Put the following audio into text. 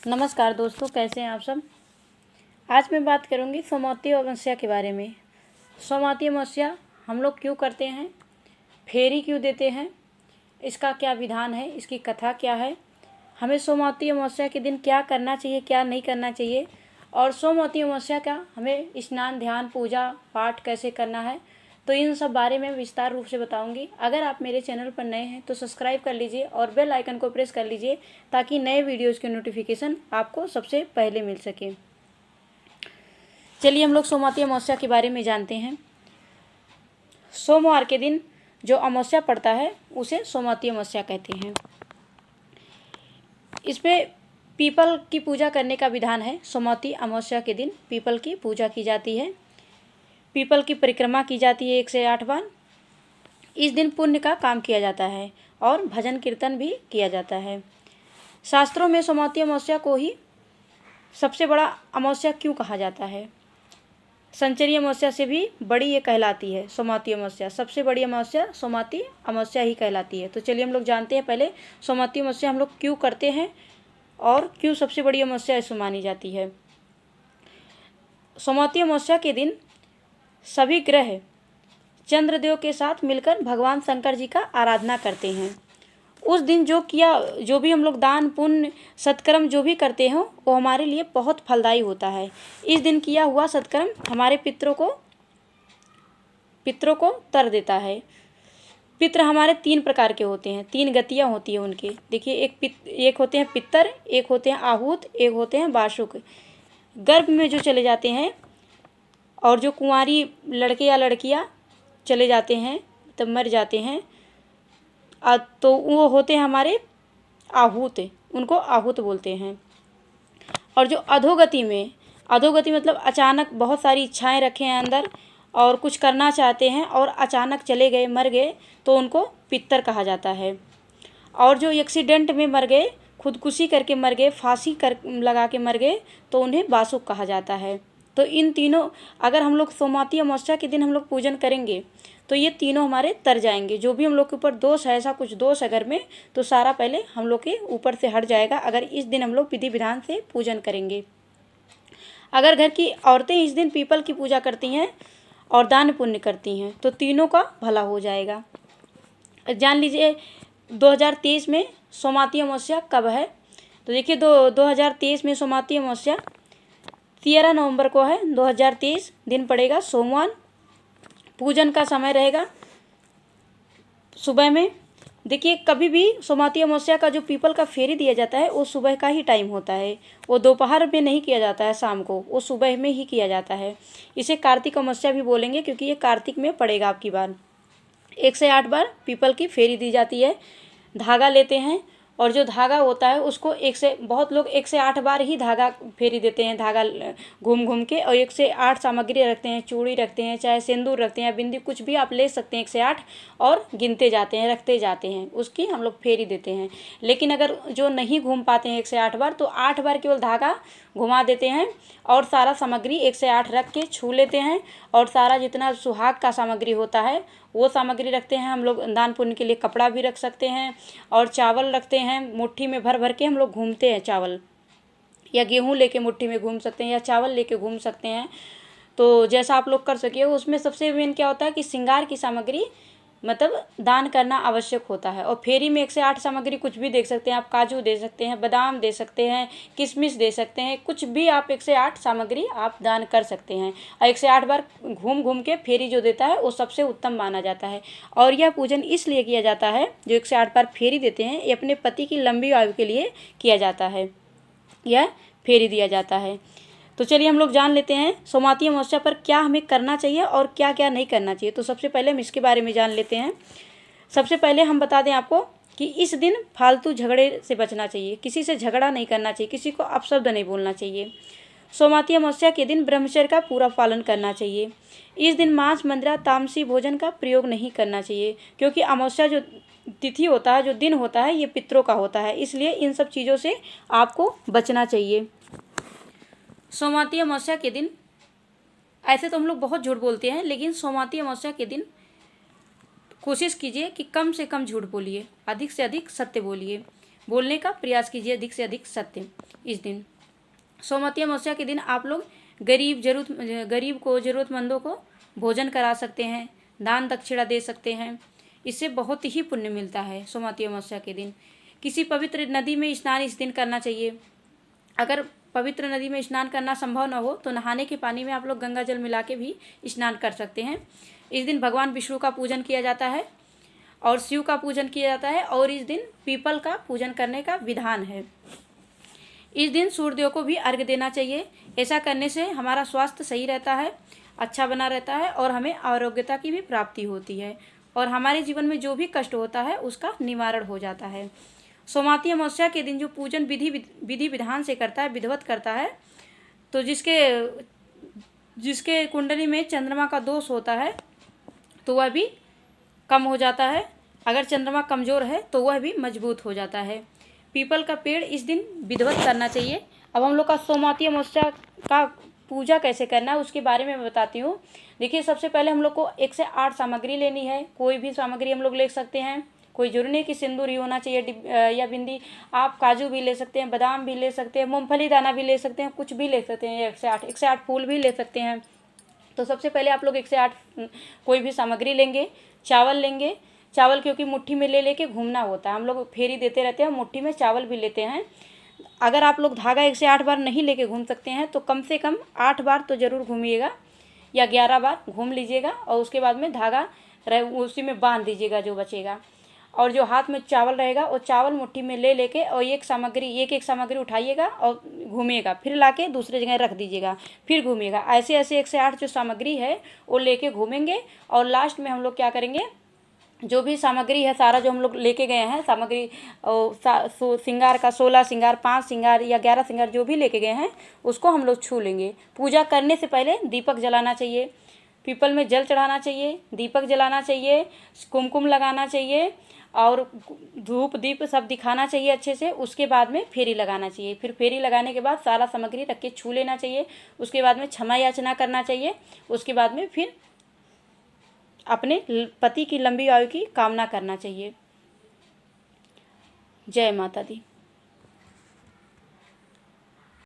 नमस्कार दोस्तों, कैसे हैं आप सब। आज मैं बात करूंगी सोमवती अमावस्या के बारे में। सोमवती अमावस्या हम लोग क्यों करते हैं, फेरी क्यों देते हैं, इसका क्या विधान है, इसकी कथा क्या है, हमें सोमवती अमावस्या के दिन क्या करना चाहिए, क्या नहीं करना चाहिए, और सोमवती अमावस्या का हमें स्नान, ध्यान, पूजा पाठ कैसे करना है, तो इन सब बारे में विस्तार रूप से बताऊंगी। अगर आप मेरे चैनल पर नए हैं तो सब्सक्राइब कर लीजिए और बेल आइकन को प्रेस कर लीजिए ताकि नए वीडियोज़ की नोटिफिकेशन आपको सबसे पहले मिल सके। चलिए हम लोग सोमवती अमावस्या के बारे में जानते हैं। सोमवार के दिन जो अमावस्या पड़ता है उसे सोमवती अमावस्या कहते हैं। इसमें पीपल की पूजा करने का विधान है। सोमवती अमावस्या के दिन पीपल की पूजा की जाती है, पीपल की परिक्रमा की जाती है 108 बार। इस दिन पुण्य का काम किया जाता है और भजन कीर्तन भी किया जाता है। शास्त्रों में सोमवती अमावस्या को ही सबसे बड़ा अमावस्या क्यों कहा जाता है। संचरी अमावस्या से भी बड़ी ये कहलाती है सोमवती अमावस्या। सबसे बड़ी अमावस्या सोमवती अमावस्या ही कहलाती है। तो चलिए हम लोग जानते हैं पहले सोमवती अमावस्या हम लोग क्यों करते हैं और क्यों सबसे बड़ी अमावस्या इसको मानी जाती है। सोमवती अमावस्या के दिन सभी ग्रह चंद्रदेव के साथ मिलकर भगवान शंकर जी का आराधना करते हैं। उस दिन जो भी हम लोग दान पुण्य सत्कर्म जो भी करते हैं वो हमारे लिए बहुत फलदायी होता है। इस दिन किया हुआ सत्कर्म हमारे पितरों को तर देता है। पितृ हमारे 3 प्रकार के होते हैं, 3 गतियाँ होती हैं उनके। देखिए, एक होते हैं पितर, एक होते हैं आहूत, एक होते हैं वासुक। गर्भ में जो चले जाते हैं और जो कुंवारी लड़के या लड़कियां चले जाते हैं तब मर जाते हैं, तो वो होते हैं हमारे आहूत, उनको आहूत बोलते हैं। और जो अधोगति मतलब अचानक बहुत सारी इच्छाएं रखे हैं अंदर और कुछ करना चाहते हैं और अचानक चले गए, मर गए, तो उनको पितर कहा जाता है। और जो एक्सीडेंट में मर गए, खुदकुशी करके मर गए, फांसी लगा के मर गए, तो उन्हें वासुक कहा जाता है। तो इन तीनों अगर हम लोग सोमवती अमावस्या के दिन हम लोग पूजन करेंगे तो ये तीनों हमारे तर जाएंगे। जो भी हम लोग के ऊपर दोष है, ऐसा कुछ दोष अगर में, तो सारा पहले हम लोग के ऊपर से हट जाएगा अगर इस दिन हम लोग विधि विधान से पूजन करेंगे। अगर घर की औरतें इस दिन पीपल की पूजा करती हैं और दान पुण्य करती हैं तो तीनों का भला हो जाएगा। जान लीजिए 2023 में सोमवती अमावस्या कब है। तो देखिए 2023 में सोमवती अमावस्या 13 नवंबर को है। 2023 दिन पड़ेगा सोमवार। पूजन का समय रहेगा सुबह में। देखिए, कभी भी सोमवती अमावस्या का जो पीपल का फेरी दिया जाता है वो सुबह का ही टाइम होता है। वो दोपहर में नहीं किया जाता है, शाम को, वो सुबह में ही किया जाता है। इसे कार्तिक अमावस्या भी बोलेंगे क्योंकि ये कार्तिक में पड़ेगा। आपकी बार 108 बार पीपल की फेरी दी जाती है। धागा लेते हैं और जो धागा होता है उसको बहुत लोग 108 बार ही धागा फेरी देते हैं, धागा घूम घूम के, और 108 सामग्री रखते हैं, चूड़ी रखते हैं, चाहे सिंदूर रखते हैं, बिंदी, कुछ भी आप ले सकते हैं 108, और गिनते जाते हैं, रखते जाते हैं, उसकी हम लोग फेरी देते हैं। लेकिन अगर जो नहीं घूम पाते हैं 108 बार, तो 8 बार केवल धागा घुमा देते हैं और सारा सामग्री 108 रख के छू लेते हैं, और सारा जितना सुहाग का सामग्री होता है वो सामग्री रखते हैं। हम लोग दान पुण्य के लिए कपड़ा भी रख सकते हैं और चावल रखते हैं, मुट्ठी में भर भर के हम लोग घूमते हैं। चावल या गेहूं लेके मुट्ठी में घूम सकते हैं या चावल लेके घूम सकते हैं। तो जैसा आप लोग कर सके। उसमें सबसे मेन क्या होता है कि श्रृंगार की सामग्री मतलब दान करना आवश्यक होता है। और फेरी में 108 सामग्री कुछ भी दे सकते हैं आप। काजू दे सकते हैं, बादाम दे सकते हैं, किशमिश दे सकते हैं, कुछ भी आप 108 सामग्री आप दान कर सकते हैं। और 108 बार घूम घूम के फेरी जो देता है वो सबसे उत्तम माना जाता है। और यह पूजन इसलिए किया जाता है, जो 108 बार फेरी देते हैं, ये अपने पति की लंबी आयु के लिए किया जाता है, यह फेरी दिया जाता है। तो चलिए हम लोग जान लेते हैं सोमवती अमावस्या पर क्या हमें करना चाहिए और क्या क्या नहीं करना चाहिए। तो सबसे पहले हम इसके बारे में जान लेते हैं। सबसे पहले हम बता दें आपको कि इस दिन फालतू झगड़े से बचना चाहिए, किसी से झगड़ा नहीं करना चाहिए, किसी को अपशब्द नहीं बोलना चाहिए। सोमवती अमावस्या के दिन ब्रह्मचर्य का पूरा पालन करना चाहिए। इस दिन मांस, मंदिरा, तामसी भोजन का प्रयोग नहीं करना चाहिए, क्योंकि अमावस्या जो तिथि होता है, जो दिन होता है, ये पितरों का होता है, इसलिए इन सब चीज़ों से आपको बचना चाहिए। सोमवती अमावस्या के दिन ऐसे तो हम लोग बहुत झूठ बोलते हैं, लेकिन सोमवती अमावस्या के दिन कोशिश कीजिए कि कम से कम झूठ बोलिए, अधिक से अधिक सत्य बोलिए। बोलने का प्रयास कीजिए अधिक से अधिक सत्य। इस दिन सोमवती अमावस्या के दिन आप लोग गरीब को, ज़रूरतमंदों को भोजन करा सकते हैं, दान दक्षिणा दे सकते हैं। इससे बहुत ही पुण्य मिलता है। सोमवती अमावस्या के दिन किसी पवित्र नदी में स्नान इस दिन करना चाहिए। अगर पवित्र नदी में स्नान करना संभव न हो तो नहाने के पानी में आप लोग गंगा जल मिला के भी स्नान कर सकते हैं। इस दिन भगवान विष्णु का पूजन किया जाता है और शिव का पूजन किया जाता है और इस दिन पीपल का पूजन करने का विधान है। इस दिन सूर्यदेव को भी अर्घ्य देना चाहिए। ऐसा करने से हमारा स्वास्थ्य सही रहता है, अच्छा बना रहता है और हमें आरोग्यता की भी प्राप्ति होती है और हमारे जीवन में जो भी कष्ट होता है उसका निवारण हो जाता है। सोमवती अमावस्या के दिन जो पूजन विधि विधान से करता है, विधिवत करता है, तो जिसके कुंडली में चंद्रमा का दोष होता है तो वह भी कम हो जाता है। अगर चंद्रमा कमज़ोर है तो वह भी मजबूत हो जाता है। पीपल का पेड़ इस दिन विधिवत करना चाहिए। अब हम लोग का सोमवती अमावस्या का पूजा कैसे करना है उसके बारे में मैं बताती हूँ। देखिए, सबसे पहले हम लोग को 1 से 8 सामग्री लेनी है। कोई भी सामग्री हम लोग ले सकते हैं, कोई जरूरी नहीं कि सिंदूर ही होना चाहिए या बिंदी। आप काजू भी ले सकते हैं, बादाम भी ले सकते हैं, मूंगफली दाना भी ले सकते हैं, कुछ भी ले सकते हैं। 1 से 8 फूल भी ले सकते हैं। तो सबसे पहले आप लोग 1 से 8 कोई भी सामग्री लेंगे। चावल लेंगे। चावल क्योंकि मुट्ठी में ले लेके घूमना होता है, हम लोग फेरी देते रहते हैं, मुट्ठी में चावल भी लेते हैं। अगर आप लोग धागा 1 से 8 बार नहीं लेके घूम सकते हैं तो कम से कम 8 बार तो ज़रूर घूमिएगा या 11 बार घूम लीजिएगा और उसके बाद में धागा उसी में बांध दीजिएगा जो बचेगा। और जो हाथ में चावल रहेगा वो चावल मुट्ठी में ले लेके और एक सामग्री उठाइएगा और घूमिएगा, फिर लाके दूसरे जगह रख दीजिएगा, फिर घूमिएगा। ऐसे ऐसे 1 से 8 जो सामग्री है वो लेके घूमेंगे और लास्ट में हम लोग क्या करेंगे, जो भी सामग्री है सारा जो हम लोग लेके गए हैं सामग्री, श्रृंगार का 16 श्रृंगार, 5 श्रृंगार या 11 श्रृंगार जो भी लेके गए हैं उसको हम लोग छू लेंगे। पूजा करने से पहले दीपक जलाना चाहिए, पीपल में जल चढ़ाना चाहिए, दीपक जलाना चाहिए, कुमकुम लगाना चाहिए और धूप दीप सब दिखाना चाहिए अच्छे से। उसके बाद में फेरी लगाना चाहिए। फिर फेरी लगाने के बाद सारा सामग्री रख के छू लेना चाहिए। उसके बाद में क्षमा याचना करना चाहिए। उसके बाद में फिर अपने पति की लंबी आयु की कामना करना चाहिए। जय माता दी।